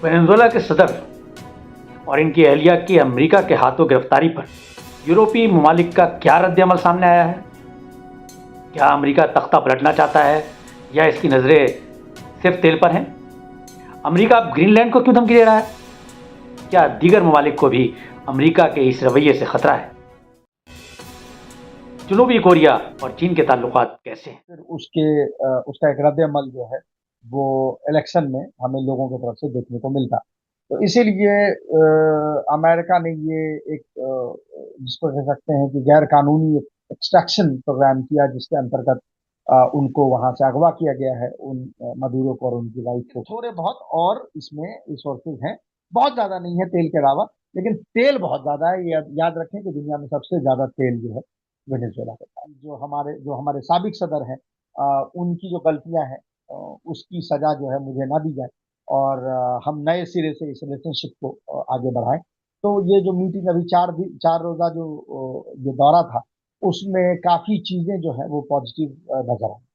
Venezuela के सदर और इनकी अहलिया की अमेरिका के हाथों गिरफ्तारी पर यूरोपीय ममालिक का क्या रद्द-ए-अमल सामने आया है? क्या अमेरिका तख्ता पलटना चाहता है या इसकी नज़रें सिर्फ तेल पर हैं? अमेरिका अब ग्रीनलैंड को क्यों धमकी दे रहा है? क्या दीगर ममालिक को भी अमेरिका के इस रवैये से खतरा है? जनूबी कोरिया और चीन के ताल्लुकात कैसे हैं? फिर उसका एक रद्द अमल जो है वो इलेक्शन में हमें लोगों की तरफ से देखने को मिलता। तो इसीलिए अमेरिका ने ये एक जिसको कह सकते हैं कि गैर कानूनी एक्सट्रैक्शन प्रोग्राम किया, जिसके अंतर्गत उनको वहां से अगवा किया गया है, उन मदूरो को और उनकी वाइफ को। थोड़े बहुत और इसमें रिसोर्सेज हैं, बहुत ज्यादा नहीं है तेल के अलावा, लेकिन तेल बहुत ज्यादा है। ये याद रखें कि दुनिया में सबसे ज्यादा तेल जो है वेनेजुएला के पास। जो हमारे साबिक सदर हैं, उनकी जो गलतियां हैं, उसकी सजा जो है मुझे ना दी जाए, और हम नए सिरे से इस रिलेशनशिप को आगे बढ़ाएं। तो ये जो मीटिंग अभी 4 रोजा जो ये दौरा था, उसमें काफी चीजें जो है वो पॉजिटिव नजर आई।